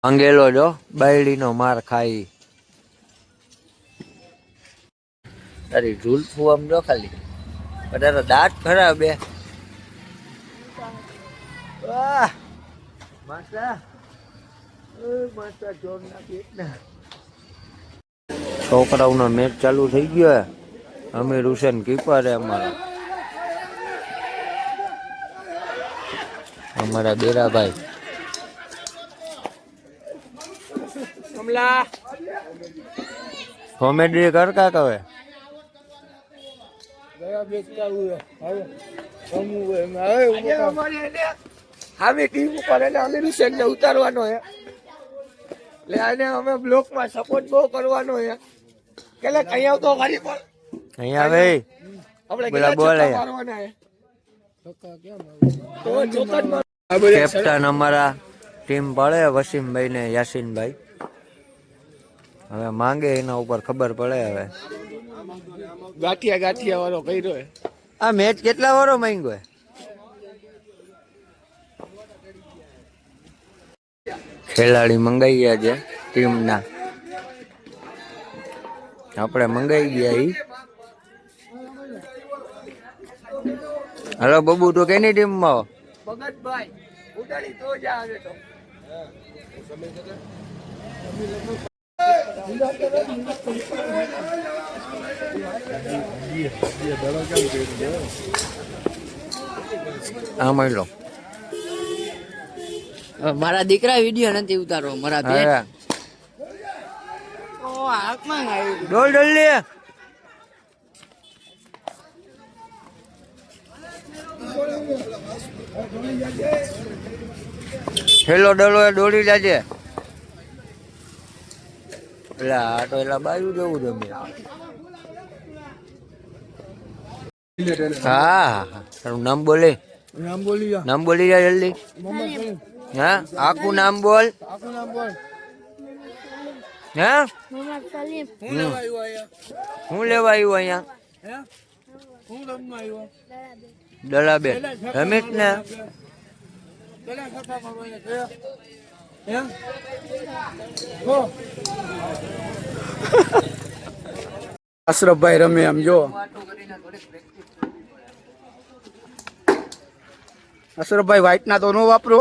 અંગેલો જો બાયડીનો માર ખાઈ તારી ઝૂલફું આમ જો ખાલી તારા દાંત ખરાબ બે છોકરાઓનો મેચ ચાલુ થઈ ગયો અમીર હુસેન કીપર અમારા બેરાભાઈ કોમેડી કર કા કહે ઉતારવાનો હે એટલે આને અમે બ્લોક માં સપોર્ટ બહુ કરવાનો હે કે અહીંયા આવતો ગાડી પર અહીંયા આવે આપણે બોલાયા કેપ્ટન અમારા ટીમ પડે વસીમભાઈ ને યાસીનભાઈ હવે માંગે એના ઉપર ખબર પડે હવે ગાંઠિયા વાળો કર્યો આ મેચ કેટલા વાળો માંગ્યો ખેલાડી મંગાઈ ગયા છે ટીમના આપણે મંગાઈ ગયા ઈ હલો બબુ તો કેની ટીમમાં ભગતભાઈ ઉડાડી તો જ આવે તો મારા દીકરા વિડીયો નથી ઉતારો મારા બેટ ડોલ ડોલ લે હેલો ડોલો દોડી જાજે એટલે આ તો એલા બાજુ જવું જમે હા તારું નામ બોલે નામ બોલી જા જલ્દી હા આખું નામ બોલ હા હું લેવા આવ્યો અહીંયા દલાબે રમેશ ને અશરફભાઈ રમે આમ જો અશરફભાઈ વ્હાઈટ ના તો નો વાપરો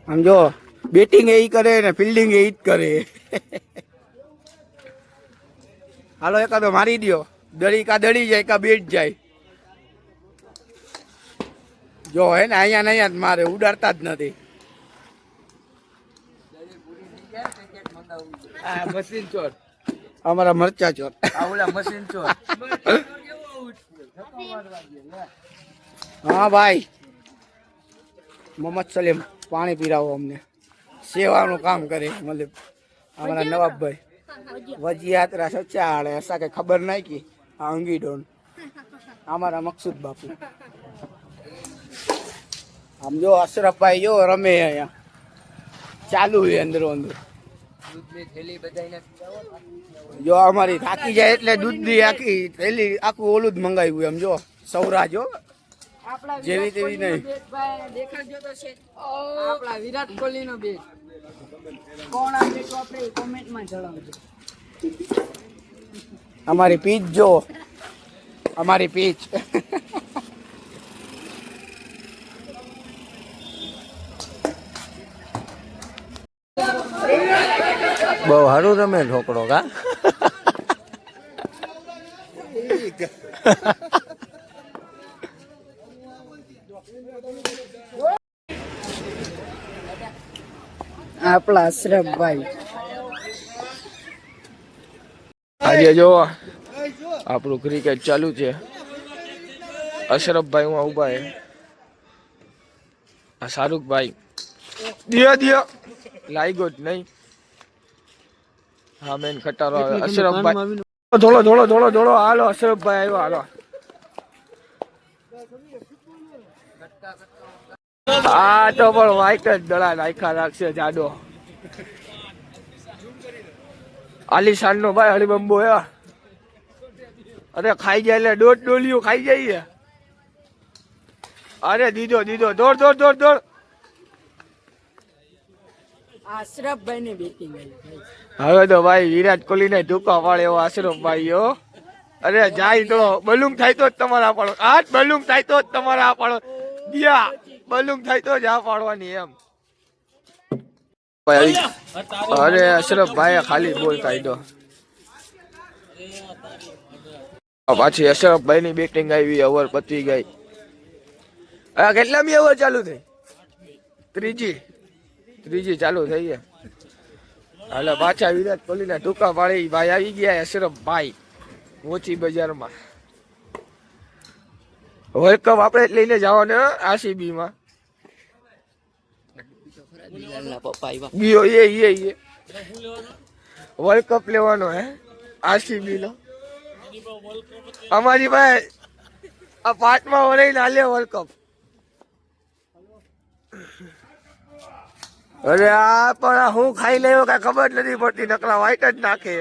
આમ જો બેટિંગ એ કરે ને ફિલ્ડિંગ એ જ કરે હાલો એકાદો મારી દો દડી જાય કા બેટ જાય જો હે ને અહીંયા જ મારે ઉડાડતા જ નથી મશીન ચોર અમારા મરચા ચોર મશીન ચોર હા ભાઈ મોહમ્મદ સલીમ પાણી પીરાવો અમને સેવાનું કામ કરે મતલબ અમારા નવાબભાઈ વજી યાત્રા સચ્ચા એસા કે ખબર નહીં કે અંગી ડોન અમારા મકસૂદ બાપુ આમ જો અશરફભાઈ જો રમે અહીંયા ચાલુ છે અંદરો અંદર જો અમારી થાકી જાય એટલે દૂધની આખી થેલી આખું ઓલું જ મંગાવ્યું એમ જો સૌરા જો જેવી તેવી નહીં વિરાટ કોહલી નો બેટ કોણ આપે તો આપણે કોમેન્ટમાં જણાવજો અમારી પીચ જો અમારી પીચ બહુ સારું રમે છોકરો કા આપણા અશરફભાઈ આજે જો આપણું ક્રિકેટ ચાલુ છે અશરફભાઈ હું ઉભા હે આ શાહરુખભાઈ દિયો લાગ્યો જ નહીં હા મેન ખટારો અશરફભાઈ થોડો હાલો અશરફભાઈ આવ્યો હાલો આ તો પણ વાઈટ જ દડા નાખ્યા રાખશે જાડો આલિશાન નો ભાઈ હળીબંબો હે અરે ખાઈ જાય એટલે દોઢ ડોલિયું ખાઈ જઈએ. અરે દીધો દોડ દોડ દોડ દોડ. આશરફભાઈ ની બેટિંગ હવે તો ભાઈ વિરાટ કોહલી ને ટૂંકા પાડે એવો આશરફભાઈ હો. અરે જાય તો બલુંગ થાય તો જ તમારા પાડો. આજ બલુંગ થાય તો જ તમારા પાડો. દિયા બલુંગ થાય તો જ આ પાડવાની એમ. અરે અશરફભાઈ ખાલી બોલ કાઢ્યો. પાછી અશરફભાઈ ની બેટિંગ આવી. ઓવર પતી ગઈ. કેટલામી ઓવર ચાલુ થઈ? ત્રીજી ચાલુ થઈ છે. હાલો પાછા વિરાટ કોહલી ના ટૂંકા પાડે ભાઈ આવી ગયા. અશરફભાઈ મોચી બજારમાં વર્લ્ડ કપ આપણે લઈને જવાનું આરસીબી માં. ગયો એ વર્લ્ડ કપ લેવાનો હે આરસીબી નો. અમારી ભાઈ આ 5મા ઓવર ના લે વર્લ્ડ કપ. અરે આ પણ હું ખાઈ લેવો કઈ ખબર નથી પડતી. નકરા વાઈટ જ નાખે.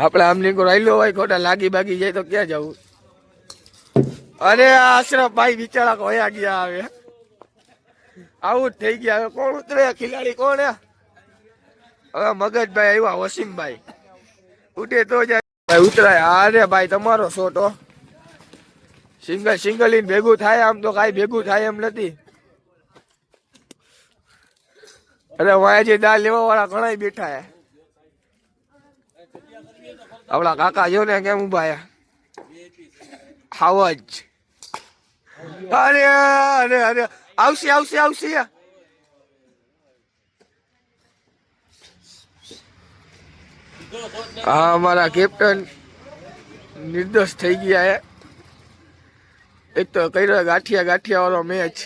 આપડે આમ નીકો રાયલો હોય ખોટા લાગી બાગી જાય તો ક્યાં જવું. અરે અશરફભાઈ બિચારા હોયા ગયા. હવે આવું જ થઈ ગયા. હવે કોણ ઉતરે ખિલાડી કોણ? હવે મગજભાઈ આવ્યા. વસીમભાઈ ઉઠે તો જાય ઉતરાય. અરે ભાઈ તમારો શોટ હો. સિંગલ ઇન ભેગું થાય આમ તો કઈ ભેગું થાય એમ નથી. અરે વાયાજી દાળ લેવા વાળા ઘણા બેઠા હે. આપડા કાકા જો ને કેમ ઉભા હાવજ. અરે અરે અરે આવશે આવશે આવશે. હા અમારા કેપ્ટન નિર્દોષ થઈ ગયા હે. એક તો કર્યો ગાંઠિયા વાળો મેચ.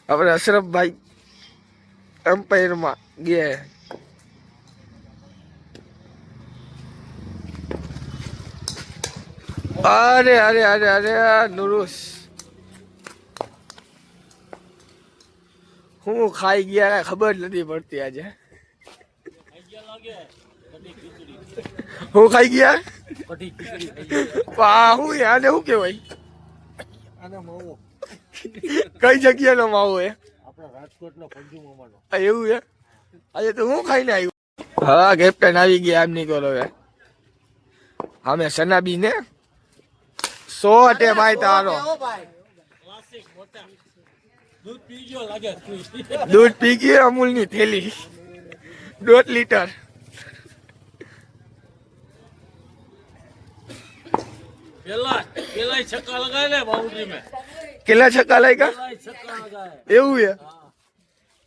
આપણે અશરફભાઈ એમ્પાયર માં ગયા. અરે અરે અરે અરે નુરુસ હું ખાઈ ગયા ખબર નથી પડતી. આજે હું ખાઈ ગયા. હું આને શું કેવાય? કઈ જગ્યા નો માવો હે? એવું હે? આજે તો હું ખાઈને આવ્યું. હા કેપ્ટન આવી ગયા. એમ નીકળો હવે અમે સનાબી ને 100 ભાઈ તારો દૂધ પી ગયો. અમૂલ ની થેલી 1.5 લીટર. કેટલા છક્કા લાગ્યા? એવું છે?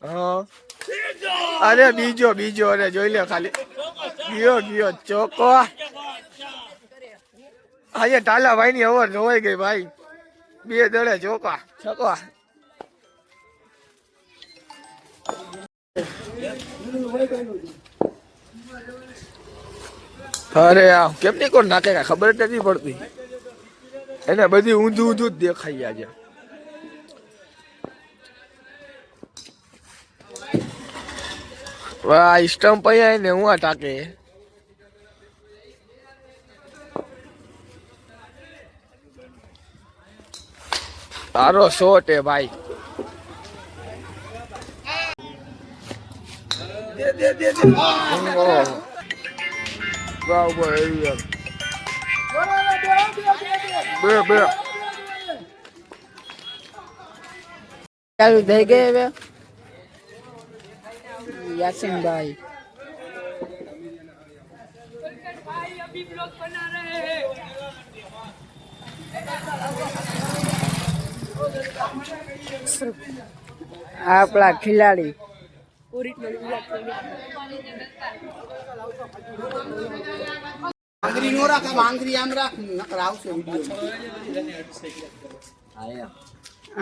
હા. અરે બીજો અરે જોઈ લે ખાલી. ગયો ચોકો. આજે ટાલાભાઈ ની ઓવર જોવાઈ ગઈ ભાઈ. 2 દડે ચોકા છક્કા. અરે આ કેમ ની કોણ નાખે ખબર જ નથી પડતી. એને બધી ઊંધું જ દેખાઈ. આજે વાહ સ્ટમ્પ અહીંયા ને હું આ ટાકે. તારો શોટ હે ભાઈ. બે ચાલુ થઈ ગઈ હવે. યાસીનભાઈ આપણા ખિલાડી આંગળી નો રાખ. આંગળી આમ રાખ નકર આવશે વિડિયો.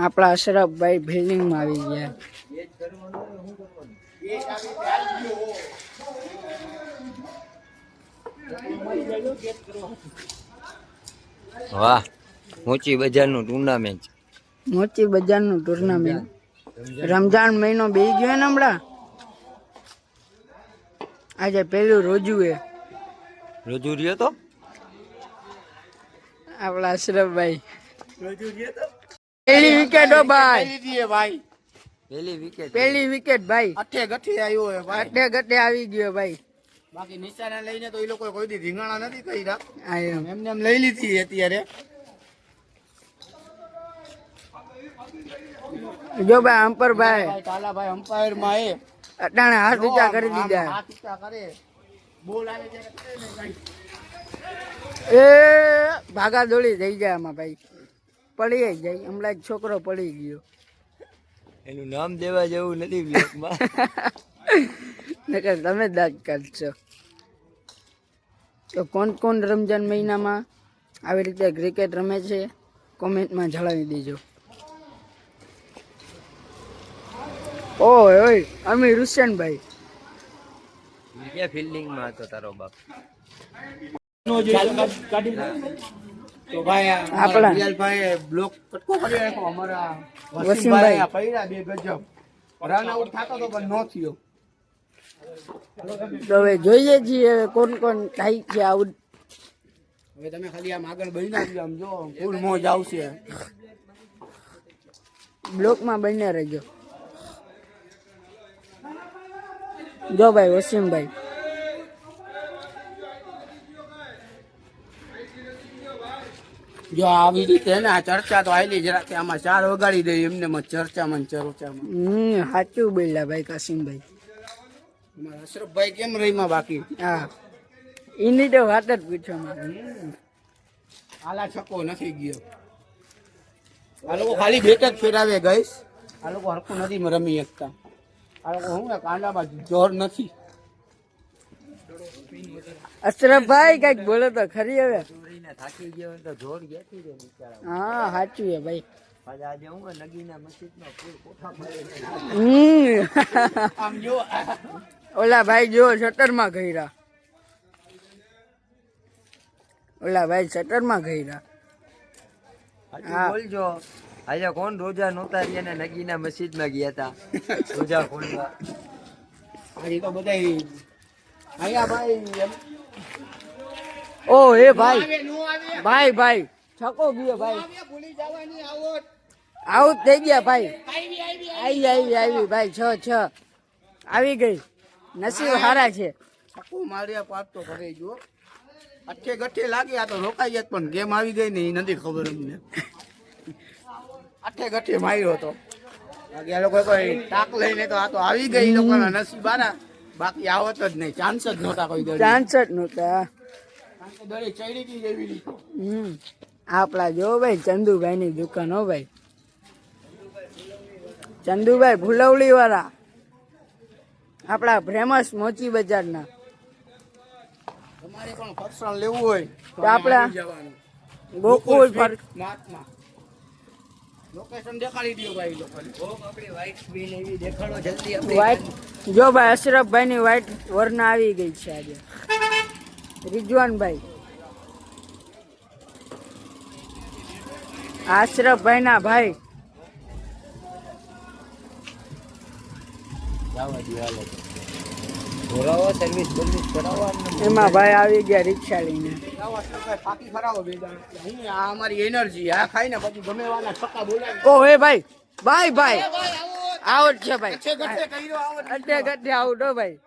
આપણા અશરફભાઈ ફિલ્ડિંગ માં આવી ગયા. વાહ મોચી બજારનું ટુર્નામેન્ટ. મોચી બજારનું ટુર્નામેન્ટ રમજાન મહિનો બેસી ગયો ને હમણાં. આજે પેલું રોજુ એ રોજુ રહ્યો તો આપણા અશરફભાઈ પહેલી વિકેટ હો ભાઈ, ભાઈ પહેલી વિકેટ ભાઈ, અઠે ગઠે આવ્યો હે ભાઈ. ગટે ગટે આવી ગયો ભાઈ. બાકી નિશાના લઈને તો એ લોકો કોઈ દી રીંગણા નથી કર્યા, આ એમ. એમને એમ લઈ લીધી અત્યારે. જો ભાઈ અંપર ભાઈ ભાઈ કાલાભાઈ અમ્પાયર માં એ અટાણે હાથ ઊંચા કરી દીધા. હાથ ઊંચા કરે, બોલ આવે ત્યારે કરે ને ભાઈ. એ ભાગા દોડી થઈ જાય આમાં ભાઈ, પડી જાય. હમણાં એક છોકરો પડી ગયો. એનું નામ દેવા જેવું નથી બ્લોકમાં. નકર તમે દાદ કાઢશો. તો કોણ કોણ રમજાન મહિનામાં આવી રીતે ક્રિકેટ રમે છે કોમેન્ટમાં જણાવી દેજો. ઓય ઓય અમીર હુસેનભાઈ ક્યાં ફિલ્ડિંગમાં હતો તારો બાપ? તો ભાઈ આપણા રિયલભાઈ બ્લોક કટકો કરી નાખ્યો અમારા વસીમભાઈ. વસીમભાઈ પડ્યા બે ગજબ. રન આઉટ થતો તો પણ નો થયો. તો હવે જોઈએ છીએ હવે કોણ કોણ થાય છે આઉટ. હવે તમે ખાલી આમ આગળ બની નાખજો, આમ જો ફૂલ મોજ આવશે. બ્લોકમાં બને રહેજો. જો ભાઈ વસીમભાઈ જો આવી રીતે ને આ ચર્ચા તો આયલી જરા કે આમાં ચાર વગાડી દે એમને ચર્ચામાં ને ચર્ચામાં. સાચું બોલ્યા ભાઈ કાસિમભાઈ. અમારા અશરફભાઈ કેમ રહીમાં બાકી? હા એની તો વાત જ પૂછો મારે. આલા છક્કો નથી ગયો. આ લોકો ખાલી બેટ જ ફેરાવે ગઈશ. આ લોકો હરખું નથી રમી શકતા. આ લોકો શું કાંડામાં જોર નથી. અશરફભાઈ કઈક બોલો તો ખરી હવે. થાકી ગયો તો જોર ગેતી દે બિચારા. હા સાચું છે ભાઈ. પાછા આજે હું નગીના મસ્જિદમાં ફૂલ કોઠા પડે. આમ જો ઓલા ભાઈ જો શટરમાં ગયરા. ઓલા ભાઈ શટરમાં ગયરા. સાચું બોલજો. આજે કોણ રોજા નહોતા રહ્યા ને નગીના મસ્જિદમાં ગયા હતા રોજા ખોલવા. હજી તો બધા અહીંયા ભાઈ એમ ઓ એ ભાઈ ભાઈ ભાઈ છકો ગયો ભાઈ. ભૂલી જવાની આવત. આઉટ થઈ ગયા ભાઈ. આવી ભાઈ 6-6 આવી ગઈ. નસીબ હારા છે. છક્કો માર્યા પાક તો ઘરે જો અઠે ગઠે લાગે. આ તો રોકાઈ જાત પણ ગેમ આવી ગઈ ને એ નથી ખબર અમને. અઠે ગઠે માર્યો હતો. બાકી આ લોકો કોઈ ટાક લઈને તો આ તો આવી ગઈ. એ લોકોના નસીબ આરા. બાકી આવત જ નહીં. ચાન્સ જ નહોતા કોઈ દળી. ચાન્સ જ નહોતા. કારણ કે દળી ચડી ગઈ એવી રીતે. આપણા જો ભાઈ ચંદુભાઈ ની દુકાન હો ભાઈ. ચંદુભાઈ ફુલવડી વાળા આપણા ફેમસ મોચી બજારના. તમારે પણ ફરસાણ લેવું હોય તો આપણા આવી જવાનું. ગોકુળ મહાત્મા લોકેશન દેખાડી દો ભાઈ લોકોને. આપણી વ્હાઈટ સ્ક્રીન એવી દેખાડો જલ્દી આપણે. વ્હાઈટ જો ભાઈ અશરફભાઈ ની વ્હાઈટ વરના આવી ગઈ છે આજે. રિજવાનભાઈ અશરફભાઈ ના ભાઈ. બોલાવો સર્વિસ બર્વિસ કરાવો. એમાં ભાઈ આવી ગયા રિક્ષા લઈને. ફાકી ફરાવો બે દાણા. અહીં આ અમારી એનર્જી આ ખાઈને પછી ગમે વાળા છક્કા બોલાવી. ઓ હે ભાઈ ભાઈ ભાઈ આઉટ છે ભાઈ. ગઠે ગઠે કર્યો આવત. ગટ્ટે ગટ્ટે આઉટ હો ભાઈ.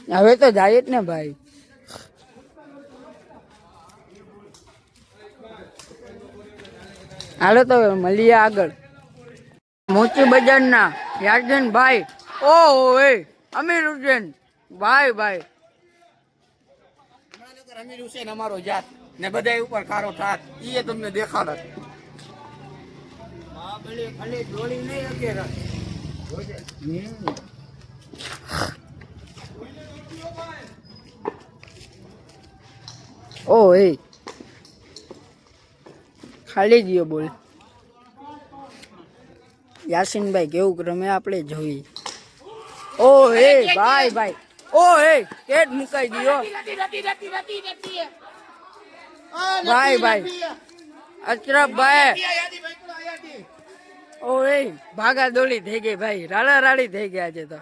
હવે તો જાય જ ને ભાઈ. હાલો તો મળીએ આગળ. મોચી બજારના યાર્જન ભાઈ. ઓ એ અમીર હુસેન ભાઈ ભાઈ. હમણાં અમીર હુસેન અમારો જાત ને બધા ઉપર કારો થાત એ તમને દેખાડત. ખાલી ડોળી નહીં અત્યારે. ઓ એ ખાલી ગયો બોલ. યાસીનભાઈ કેવું રમે આપણે જોઈ. ઓ હે ભાઈ ભાઈ. ઓ હે કેટ મુકાઈ ગયો ભાઈ ભાઈ. અશરફભાઈ ઓય ભાગા દોડી થઈ ગઈ ભાઈ, રાડા રાડી થઈ ગયા છે. તો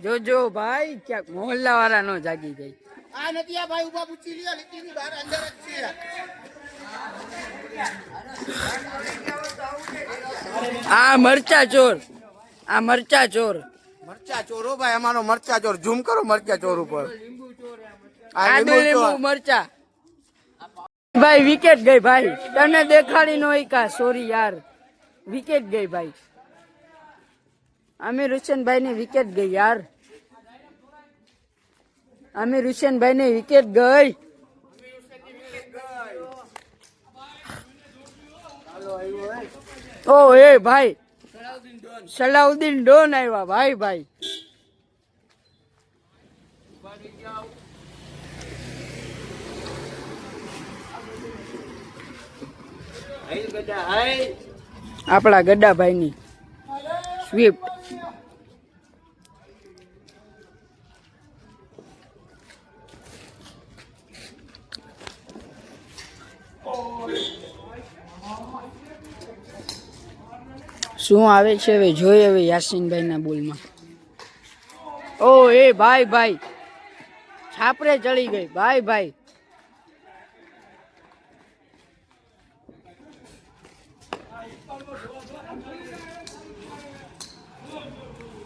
જોજો ભાઈ ક્યાંક મોહલ્લા વાળા નો જાગી જાય. આ નથી આ ભાઈ ઉભા પૂછી લ્યો, નીતિની બહાર અંદર જ છે. આ મરચા ચોર, આ મરચા ચોર, મરચા ચોરો ભાઈ, અમારો મરચા ચોર. ઝૂમ કરો મરચા ચોર ઉપર. આદુ લીંબુ મરચા. ભાઈ વિકેટ ગઈ ભાઈ, તને દેખાડી નો કા સોરી યાર, વિકેટ ગઈ ભાઈ. અમીર હુસેનભાઈ ની વિકેટ ગઈ યાર, અમીર હુસેનભાઈ ની વિકેટ ગઈ. ઓ એ ભાઈ સલાઉદ્દીન ડોન આવ્યા ભાઈ. ભાઈ આપણા ગડાભાઈ ની સ્વિફ્ટ. શું આવે છે હવે જોઈએ હવે યાસીનભાઈ ના બોલમાં. ઓ એ ભાઈ ભાઈ છાપરે ચડી ગઈ ભાઈ. ભાઈ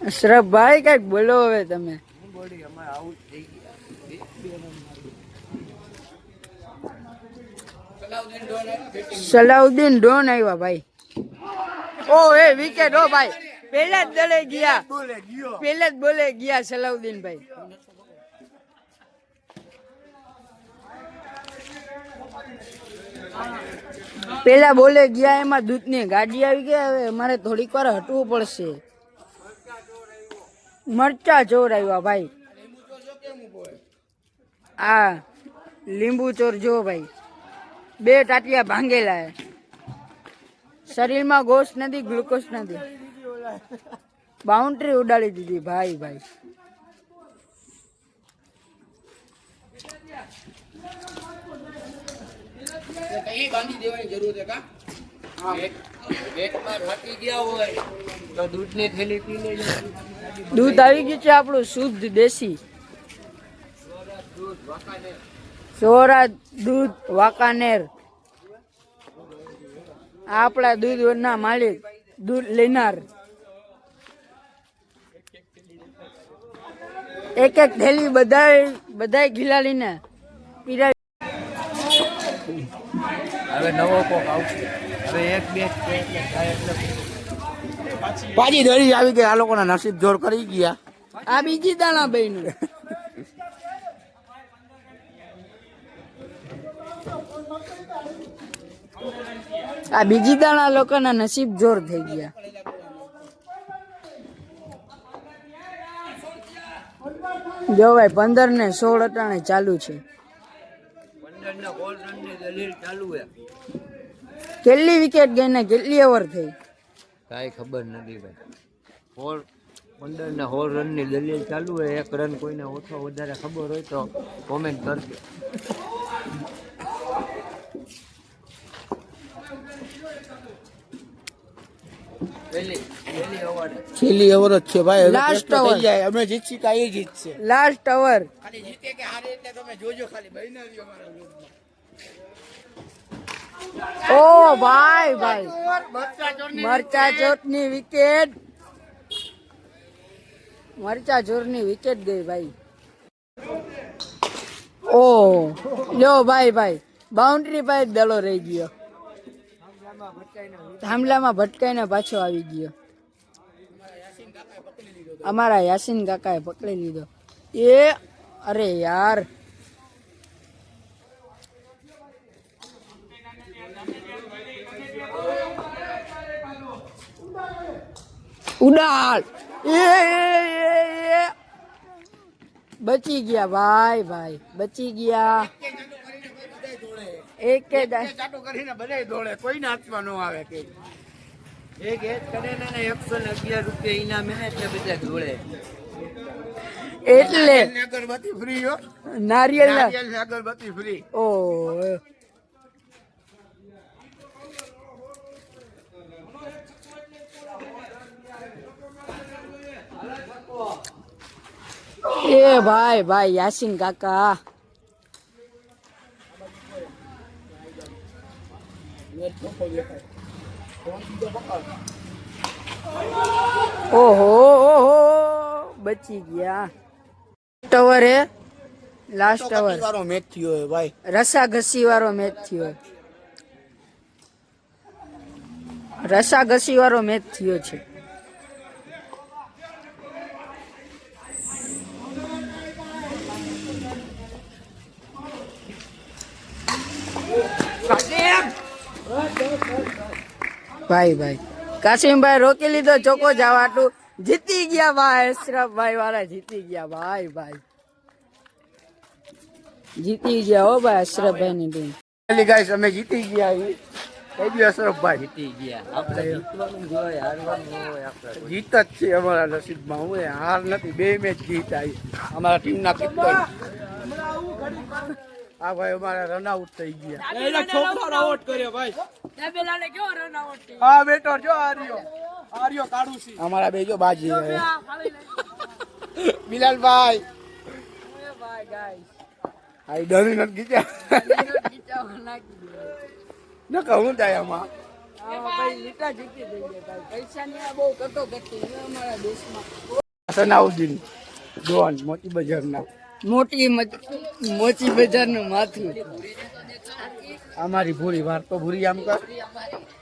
અશરફભાઈ કઈક બોલો હવે તમે. સલાઉદ્દીન ડોન આવ્યા ભાઈ. ઓ એ વિકેટ. ઓ ભાઈ પેલા જ દળે ગયા, પેલા જ બોલે ગયા સલાઉદ્દીન ભાઈ. પેલા બોલે ગયા એમાં દૂધની ગાડી આવી ગઈ. હવે અમારે થોડીક વાર હટવું પડશે. મરચા ચોર આવ્યા ભાઈ. આ લીંબુ ચોર જો ભાઈ, 2 ટાટિયા ભાંગેલા. શરીરમાં ગોશ નથી, ગ્લુકોઝ નથી. બાઉન્ડ્રી ઉડાડી દીધી ભાઈ. ભાઈ દૂધ આવી ગયું છે આપણું શુદ્ધ દેશી સોરા દૂધ વાંકાનેર. આપણા દૂધ ના માલિક, દૂધ લેનાર. એક એક થેલી બધાય ખીલાડીને પીરા. હવે નવો કોક આવશે. હવે 1-2 પાછી દળી આવી ગઈ. આ લોકોના નસીબ જોર કરી ગયા. આ બીજી દાણા ભાઈ નું. આ બીજી દાણા લોકોના નસીબ જોર થઈ ગયા. જો ભાઈ 15 ને 16 અટાણે ચાલુ છે. 15 ના ગોલ રનની દલીલ ચાલુ છે. કેટલી વિકેટ ગઈ ને કેટલી ઓવર થઈ કાંઈ ખબર નથી ભાઈ. 15 ના 16 રનની દલીલ ચાલુ છે. 1 રન કોઈને ઓછો વધારે ખબર હોય તો કોમેન્ટ કરજો. છેલ્લી ઓવર જ છે ભાઈ. લાસ્ટ ઓવર જાય. અમે જીતશી કાંઈ જીતશે. Last over. ખાલી જીતે કે હારે એટલે તમે જોજો. ખાલી બહીને આવ્યો અમારા ઓ ભાઈ ભાઈ મરચા ચોર ની વિકેટ. મરચા ચોર ની વિકેટ ગઈ ભાઈ. ઓ લ્યો ભાઈ ભાઈ બાઉન્ડ્રી પાસે દડો રહી ગયો. થાંભલામાં ભટકાઈને પાછો આવી ગયો. અમારા યાસીન કાકાએ પકડી લીધો. એ અરે યાર ઉડાડ. બચી ગયા ભાઈ. ભાઈ બચી ગયા. એક ચાટો કરીને બધાય દોડે. કોઈને હાથમાં ન આવે કે એક કરે ને 111 રૂપિયા ઇનામ એને એટલે બધા જોડે. એટલે અગરબત્તી ફ્રી હો. નારિયેલ અગરબત્તી ફ્રી. ઓ એ ભાઈ ભાઈ યાસીન કાકા ઓહો ઓહો બચી ગયા ટવર હે લાસ્ટ ટવર વાળો મેચ થયો હે ભાઈ. રસાઘસી વાળો મેચ થયો રસાઘસી વાળો મેચ થયો છે ભાઈ ભાઈ કાસિમભાઈ રોકી લીધો ચોકો જવાટું જીતી ગયા ભાઈ અશરફભાઈ વાળા જીતી ગયા ભાઈ ભાઈ જીતી ગયા હો ભાઈ અશરફભાઈ ની ટીમ પેલી ગાઈસ અમે જીતી ગયા છીએ. કઈ ગયો અશરફભાઈ? જીતી ગયા. આપણે જીતવાનું જ હોય, હારવાનું ન હોય આપણે. જીત જ છે અમારા નસીબમાં. હું હાર નથી, 2 મેચ જીત આવી અમારા ટીમના કેપ્ટન. આ ભાઈ અમારા રન આઉટ થઈ ગયા. એના છોકરાને આઉટ કર્યો ભાઈ. હા બેટો જો આર્યો કાઢુસી અમારા બે જો બાજી છે. બિલાલભાઈ આઈ ડરી નથી ગીતા ન કહું થાય આમાં. સનાઉદ્દીન ડોન મોટી બજારના મોટી બજાર નું માથું અમારી ભૂરી વાર તો ભૂરી આમ કર.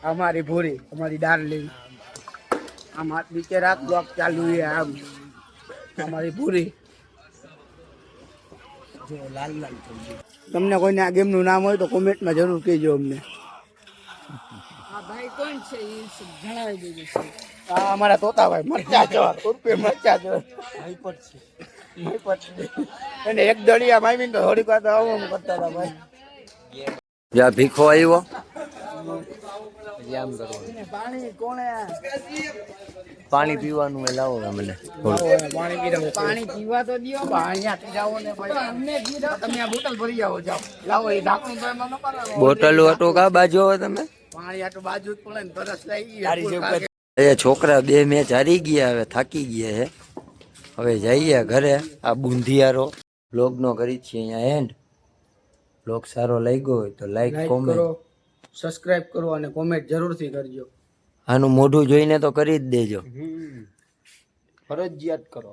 અમારી ભૂરી અમારી ડાર્લિંગ આમ હાથ નીચે રાખ બ્લોક ચાલુ છે આમ અમારી ભૂરી જો લાલ લાલ થઈ ગઈ. તમને કોઈને આ ગેમનું નામ હોય તો કોમેન્ટમાં જરૂર કહેજો અમને. આ ભાઈ કોણ છે એ જણાવી દેજો આ અમારા તોતાભાઈ મરચા ચોર ઉર્ફે મરચા ચોર અને એક દળિયા મામીને તો થોડીક વાર તો આવું કરતા હતા ભાઈ. જ્યાં ભીખો આવ્યો આમ કરવાનું. પાણી કોણે પાણી પીવાનું એ લાવો મને પાણી પી રહ્યો પાણી પીવા તો દો પાણી આપી જાઓ ને ભાઈ. અમને પીધો તમે આ બોટલ ભરી જાઓ જાઓ લાવો એ ઢાંકણું તો એમાં ન કરો. બોટલ હતો કા બાજુ હવે તમે પાણી આટલું બાજુ જ પડે ને તરસ લઈ તારી જેવું એ છોકરા 2 મેચ હારી ગયા, હવે થાકી ગયા હે. હવે જઈએ ઘરે. આ બુંધિયારો બ્લોગ નો કરી છીએ અહીંયા એન્ડ. બ્લોગ સારો લાગ્યો હોય તો લાઈક કોમેન્ટ કરો, સબસ્ક્રાઇબ કરો અને કોમેન્ટ જરૂરથી કરજો. આનું મોઢું જોઈને તો કરી જ દેજો. ફરજિયાત કરો.